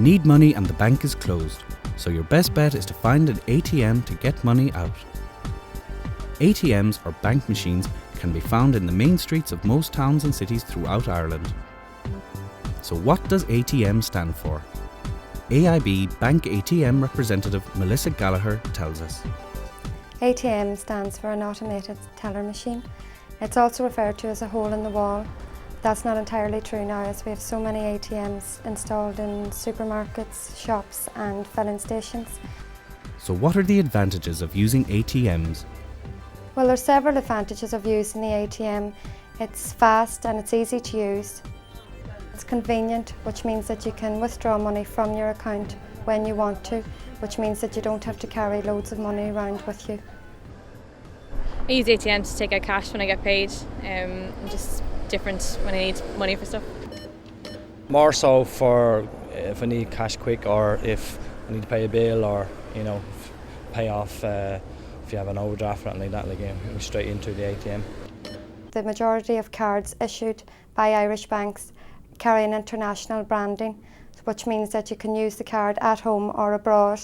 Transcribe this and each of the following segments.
You need money and the bank is closed, so your best bet is to find an ATM to get money out. ATMs, or bank machines, can be found in the main streets of most towns and cities throughout Ireland. So what does ATM stand for? AIB Bank ATM representative Melissa Gallagher tells us. ATM stands for an automated teller machine. It's also referred to as a hole in the wall. That's not entirely true now, as we have so many ATMs installed in supermarkets, shops and filling stations. So what are the advantages of using ATMs? Well, there's several advantages of using the ATM. It's fast and it's easy to use. It's convenient, which means that you can withdraw money from your account when you want to, which means that you don't have to carry loads of money around with you. I use ATM to take out cash when I get paid, just different when I need money for stuff. More so for if I need cash quick, or if I need to pay a bill, or pay off if you have an overdraft or anything like that, go straight into the ATM. The majority of cards issued by Irish banks carry an international branding, which means that you can use the card at home or abroad.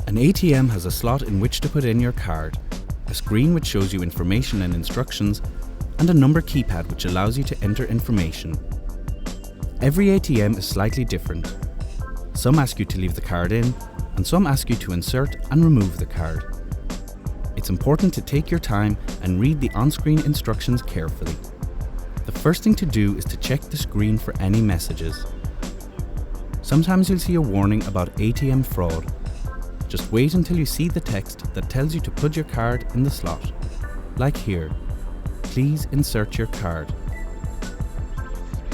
An ATM has a slot in which to put in your card, a screen which shows you information and instructions, and a number keypad which allows you to enter information. Every ATM is slightly different. Some ask you to leave the card in, and some ask you to insert and remove the card. It's important to take your time and read the on-screen instructions carefully. The first thing to do is to check the screen for any messages. Sometimes you'll see a warning about ATM fraud. Just wait until you see the text that tells you to put your card in the slot. Like here, please insert your card.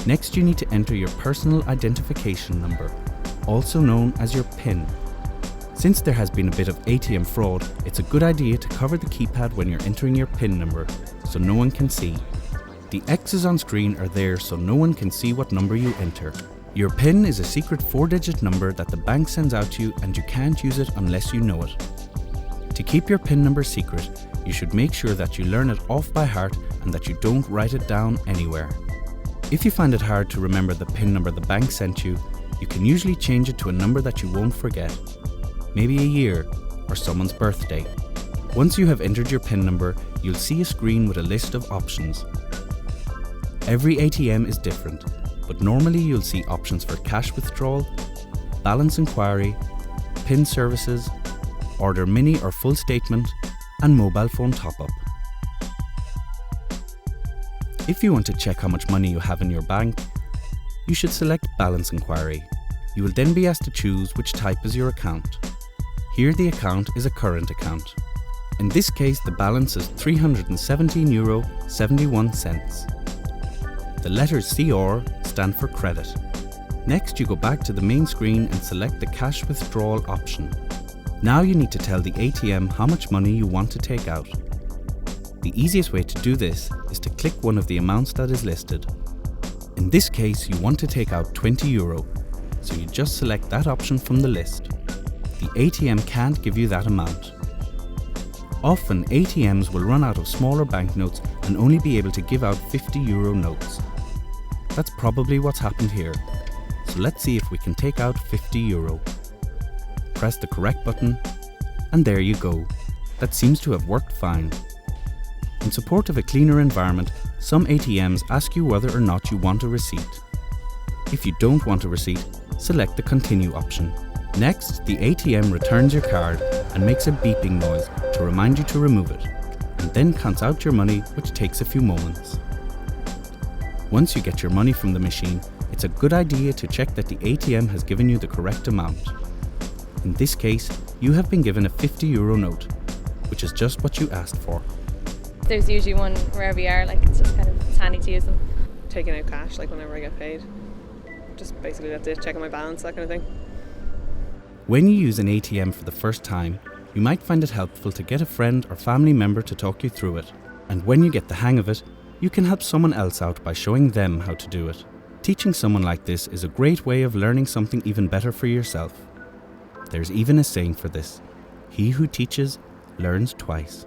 Next, you need to enter your personal identification number, also known as your PIN. Since there has been a bit of ATM fraud, it's a good idea to cover the keypad when you're entering your PIN number so no one can see. The X's on screen are there so no one can see what number you enter. Your PIN is a secret 4-digit number that the bank sends out to you, and you can't use it unless you know it. To keep your PIN number secret, you should make sure that you learn it off by heart and that you don't write it down anywhere. If you find it hard to remember the PIN number the bank sent you, you can usually change it to a number that you won't forget. Maybe a year or someone's birthday. Once you have entered your PIN number, you'll see a screen with a list of options. Every ATM is different, but normally you'll see options for cash withdrawal, balance inquiry, PIN services, order mini or full statement, and mobile phone top-up. If you want to check how much money you have in your bank, you should select balance inquiry. You will then be asked to choose which type is your account. Here the account is a current account. In this case, the balance is €317.71. The letters CR stand for credit. Next, you go back to the main screen and select the cash withdrawal option. Now you need to tell the ATM how much money you want to take out. The easiest way to do this is to click one of the amounts that is listed. In this case, you want to take out €20, so you just select that option from the list. The ATM can't give you that amount. Often, ATMs will run out of smaller banknotes and only be able to give out €50 notes. That's probably what's happened here. So let's see if we can take out €50. Press the correct button, and there you go. That seems to have worked fine. In support of a cleaner environment, some ATMs ask you whether or not you want a receipt. If you don't want a receipt, select the Continue option. Next, the ATM returns your card and makes a beeping noise to remind you to remove it, and then counts out your money, which takes a few moments. Once you get your money from the machine, it's a good idea to check that the ATM has given you the correct amount. In this case, you have been given a €50 note, which is just what you asked for. There's usually one wherever you are, it's just it's handy to use them. Taking out cash, whenever I get paid. Just basically that's it, checking my balance, that kind of thing. When you use an ATM for the first time, you might find it helpful to get a friend or family member to talk you through it. And when you get the hang of it, you can help someone else out by showing them how to do it. Teaching someone like this is a great way of learning something even better for yourself. There's even a saying for this: he who teaches learns twice.